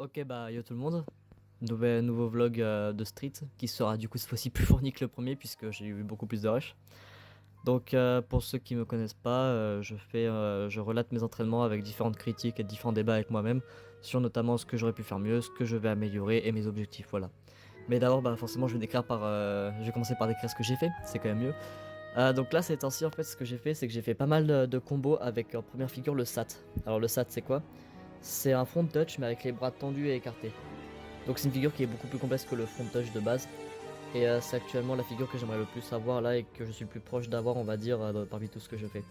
Ok bah yo tout le monde, nouveau vlog de Street qui sera du coup cette fois-ci plus fourni que le premier puisque j'ai eu beaucoup plus de rush. Donc pour ceux qui me connaissent pas, je relate mes entraînements avec différentes critiques et différents débats avec moi-même sur notamment ce que j'aurais pu faire mieux, ce que je vais améliorer et mes objectifs, voilà. Mais d'abord bah forcément je vais commencer par décrire ce que j'ai fait, c'est quand même mieux. Donc là ces temps-ci en fait ce que j'ai fait c'est que j'ai fait pas mal de combos avec en première figure le SAT. Alors le SAT c'est quoi? C'est un front touch mais avec les bras tendus et écartés. Donc c'est une figure qui est beaucoup plus complexe que le front touch de base. Et c'est actuellement la figure que j'aimerais le plus avoir là et que je suis le plus proche d'avoir on va dire parmi tout ce que je fais.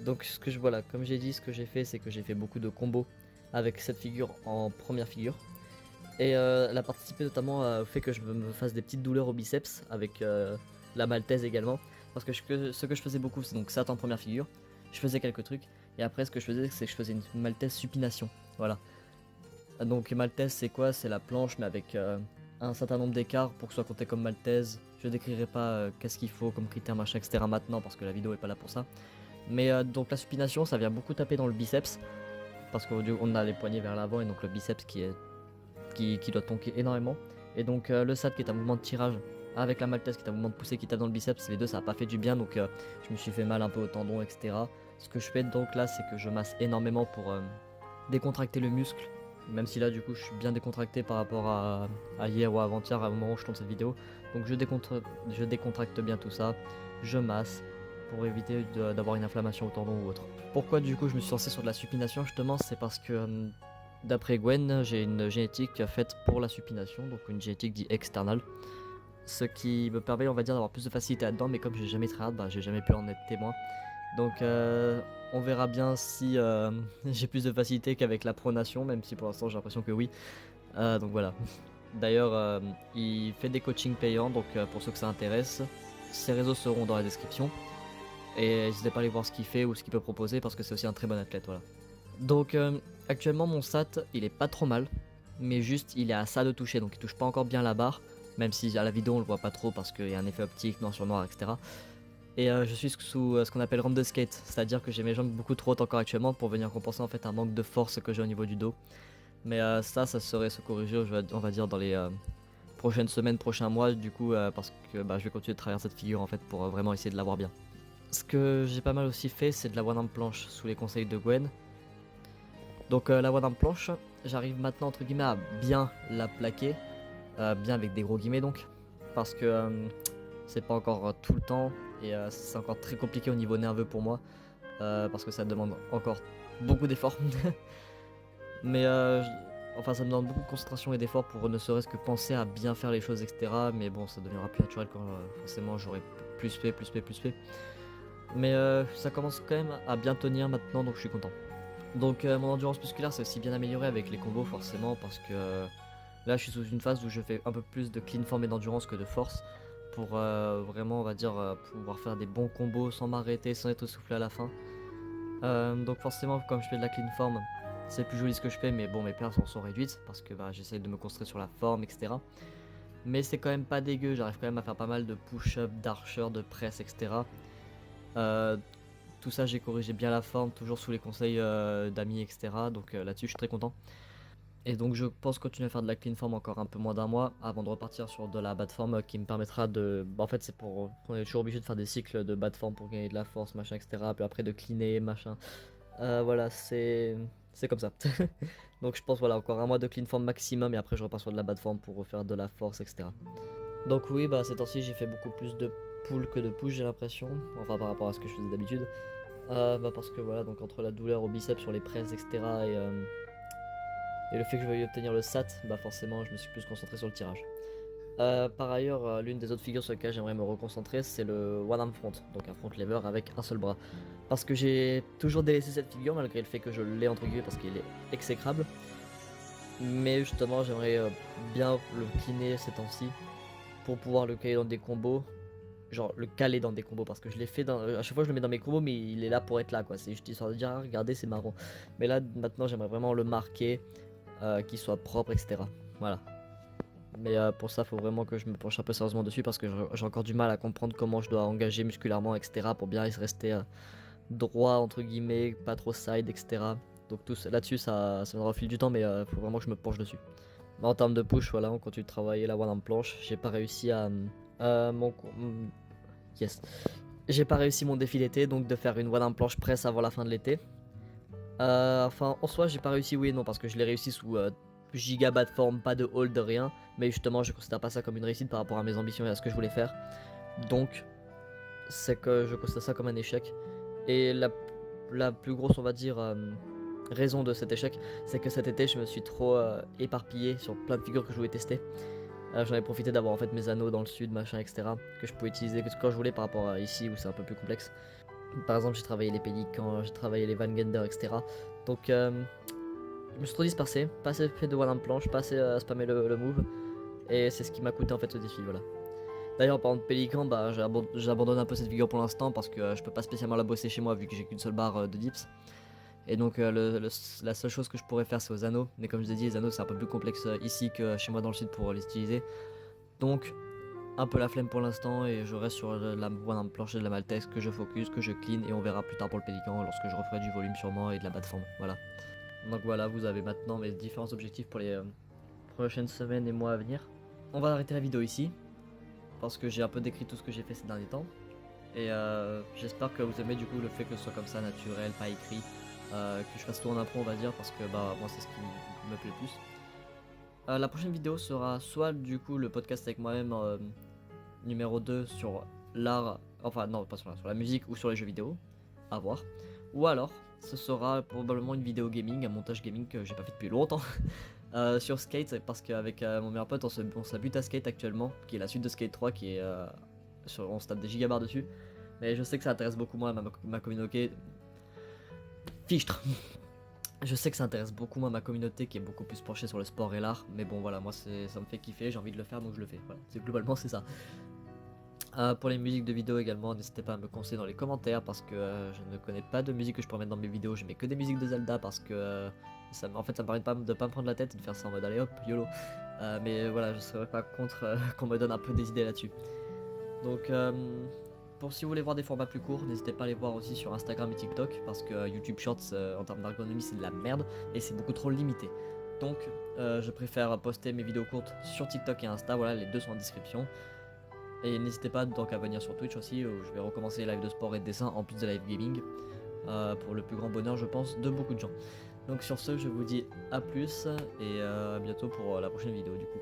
Donc voilà, comme j'ai dit, ce que j'ai fait c'est que j'ai fait beaucoup de combos avec cette figure en première figure. Et elle a participé notamment au fait que je me fasse des petites douleurs au biceps avec la maltaise également. Parce que ce que je faisais beaucoup c'est donc ça en première figure. Je faisais quelques trucs. Et après ce que je faisais c'est que je faisais une maltaise supination. Voilà. Donc Maltaise c'est quoi? C'est la planche mais avec un certain nombre d'écarts pour que ce soit compté comme Maltaise. Je décrirai pas qu'est-ce qu'il faut comme critère machin etc maintenant parce que la vidéo est pas là pour ça. Mais donc la supination ça vient beaucoup taper dans le biceps parce qu'on a les poignets vers l'avant et donc le biceps qui doit tonker énormément. Et donc le SAT qui est un mouvement de tirage avec la Maltaise qui est un mouvement de poussée qui tape dans le biceps, les deux ça a pas fait du bien donc je me suis fait mal un peu au tendon etc. Ce que je fais donc là c'est que je masse énormément pour décontracter le muscle, même si là du coup je suis bien décontracté par rapport à hier ou avant-hier au moment où je tourne cette vidéo. Donc je décontracte bien tout ça, je masse pour éviter d'avoir une inflammation au tendon ou autre. Pourquoi du coup je me suis lancé sur de la supination justement, c'est parce que d'après Gwen j'ai une génétique faite pour la supination, donc une génétique dite externale. Ce qui me permet on va dire d'avoir plus de facilité là-dedans, mais comme j'ai jamais très hâte, bah, j'ai jamais pu en être témoin. Donc on verra bien si j'ai plus de facilité qu'avec la pronation, même si pour l'instant j'ai l'impression que oui. Donc voilà. D'ailleurs, il fait des coachings payants, donc pour ceux que ça intéresse, ses réseaux seront dans la description. Et n'hésitez pas à aller voir ce qu'il fait ou ce qu'il peut proposer parce que c'est aussi un très bon athlète. Voilà. Donc actuellement mon SAT il est pas trop mal, mais juste il est à ça de toucher, donc il touche pas encore bien la barre, même si à la vidéo on le voit pas trop parce qu'il y a un effet optique, noir sur noir, etc. Et je suis sous ce qu'on appelle rampe de skate, c'est-à-dire que j'ai mes jambes beaucoup trop hautes encore actuellement pour venir compenser en fait un manque de force que j'ai au niveau du dos. Mais ça serait se corriger, on va dire, dans les prochaines semaines, prochains mois, du coup, parce que bah, je vais continuer de travailler cette figure en fait pour vraiment essayer de l'avoir bien. Ce que j'ai pas mal aussi fait, c'est de la one arm planche sous les conseils de Gwen. Donc la one arm planche, j'arrive maintenant entre guillemets à bien la plaquer, bien avec des gros guillemets donc, parce que c'est pas encore tout le temps et c'est encore très compliqué au niveau nerveux pour moi parce que ça demande encore beaucoup d'efforts. Mais enfin, ça me demande beaucoup de concentration et d'efforts pour ne serait-ce que penser à bien faire les choses, etc. Mais bon, ça deviendra plus naturel quand forcément j'aurai plus fait. Mais ça commence quand même à bien tenir maintenant, donc je suis content. Donc mon endurance musculaire c'est aussi bien amélioré avec les combos forcément parce que là je suis sous une phase où je fais un peu plus de clean form et d'endurance que de force pour vraiment on va dire pouvoir faire des bons combos sans m'arrêter, sans être soufflé à la fin. Donc forcément comme je fais de la clean form c'est plus joli ce que je fais mais bon mes perfs sont réduites parce que bah, j'essaie de me concentrer sur la forme etc. Mais c'est quand même pas dégueu, j'arrive quand même à faire pas mal de push-up, d'archer, de presse etc. Euh, Tout ça j'ai corrigé bien la forme, toujours sous les conseils d'amis etc. Donc là-dessus je suis très content. Et donc je pense continuer à faire de la clean form encore un peu moins d'un mois avant de repartir sur de la bad form qui me permettra de... Bah, en fait c'est pour... On est toujours obligé de faire des cycles de bad form pour gagner de la force machin etc. Puis après de cleaner machin. Voilà c'est comme ça. Donc je pense voilà encore un mois de clean form maximum et après je repars sur de la bad form pour refaire de la force etc. Donc oui bah ces temps-ci j'ai fait beaucoup plus de pull que de push j'ai l'impression. Enfin par rapport à ce que je faisais d'habitude. Bah parce que voilà donc entre la douleur au biceps sur les presses etc. Et le fait que je veuille obtenir le SAT, bah forcément je me suis plus concentré sur le tirage. Par ailleurs, l'une des autres figures sur lesquelles j'aimerais me reconcentrer, c'est le One Arm Front, donc un front lever avec un seul bras. Parce que j'ai toujours délaissé cette figure malgré le fait que je l'ai entre guillemets parce qu'il est exécrable. Mais justement, j'aimerais bien le cleaner ces temps-ci pour pouvoir le caler dans des combos. Genre le caler dans des combos parce que je l'ai fait à chaque fois je le mets dans mes combos mais il est là pour être là quoi. C'est juste histoire de dire ah, regardez c'est marrant. Mais là maintenant j'aimerais vraiment le marquer qu'il soit propre, etc. Voilà. Mais pour ça, faut vraiment que je me penche un peu sérieusement dessus parce que j'ai encore du mal à comprendre comment je dois engager musculairement, etc. pour bien rester droit, entre guillemets, pas trop side, etc. Donc tout là-dessus, ça viendra au fil du temps, mais faut vraiment que je me penche dessus. Mais en termes de push, voilà, on continue de travailler la one arm planche. J'ai pas réussi yes. J'ai pas réussi mon défi d'été, donc de faire une one arm planche presse avant la fin de l'été. Enfin, en soi, j'ai pas réussi, oui et non, parce que je l'ai réussi sous giga bas de forme, pas de hold, rien. Mais justement, je considère pas ça comme une réussite par rapport à mes ambitions et à ce que je voulais faire. Donc, c'est que je considère ça comme un échec. Et la plus grosse, on va dire, raison de cet échec, c'est que cet été, je me suis trop éparpillé sur plein de figures que je voulais tester. J'en ai profité d'avoir en fait mes anneaux dans le sud, machin, etc. que je pouvais utiliser quand je voulais par rapport à ici où c'est un peu plus complexe. Par exemple, j'ai travaillé les pélicans, j'ai travaillé les Van Gender, etc. Donc, je me suis trop dispersé, pas assez fait de one arm planche, pas assez spammé le move. Et c'est ce qui m'a coûté en fait ce défi, voilà. D'ailleurs, par exemple, Pélican, bah, j'abandonne un peu cette figure pour l'instant parce que je peux pas spécialement la bosser chez moi vu que j'ai qu'une seule barre de dips. Et donc, la seule chose que je pourrais faire, c'est aux anneaux. Mais comme je vous ai dit, les anneaux, c'est un peu plus complexe ici que chez moi dans le sud pour les utiliser. Donc, un peu la flemme pour l'instant et je reste sur la one arm planche et de la maltaise que je focus, que je clean et on verra plus tard pour le Pélican lorsque je referai du volume sûrement et de la bas de forme. Voilà. Donc voilà, vous avez maintenant mes différents objectifs pour les prochaines semaines et mois à venir. On va arrêter la vidéo ici parce que j'ai un peu décrit tout ce que j'ai fait ces derniers temps. Et j'espère que vous aimez du coup le fait que ce soit comme ça, naturel, pas écrit, que je fasse tout en impro on va dire parce que bah moi c'est ce qui me plaît le plus. La prochaine vidéo sera soit du coup le podcast avec moi-même numéro 2 sur l'art, enfin non pas sur l'art, sur la musique ou sur les jeux vidéo, à voir. Ou alors ce sera probablement une vidéo gaming, un montage gaming que j'ai pas fait depuis longtemps. Sur Skate parce qu'avec mon meilleur pote on s'abute à Skate actuellement, qui est la suite de Skate 3 qui est on se tape des gigabarres dessus. Mais je sais que ça intéresse beaucoup moins ma communauté. Fichtre. Je sais que ça intéresse beaucoup moins ma communauté qui est beaucoup plus penchée sur le sport et l'art. Mais bon voilà, moi ça me fait kiffer, j'ai envie de le faire donc je le fais. Voilà, globalement c'est ça. Pour les musiques de vidéo également, n'hésitez pas à me conseiller dans les commentaires parce que je ne connais pas de musique que je pourrais mettre dans mes vidéos. Je mets que des musiques de Zelda parce que en fait ça me permet de pas me prendre la tête et de faire ça en mode allez hop, YOLO. Mais voilà, je serais pas contre qu'on me donne un peu des idées là-dessus. Donc pour si vous voulez voir des formats plus courts, n'hésitez pas à les voir aussi sur Instagram et TikTok parce que YouTube Shorts en termes d'ergonomie c'est de la merde et c'est beaucoup trop limité. Donc je préfère poster mes vidéos courtes sur TikTok et Insta, voilà les deux sont en description. Et n'hésitez pas donc à venir sur Twitch aussi où je vais recommencer les lives de sport et de dessin en plus de live gaming pour le plus grand bonheur je pense de beaucoup de gens. Donc sur ce je vous dis à plus et à bientôt pour la prochaine vidéo du coup.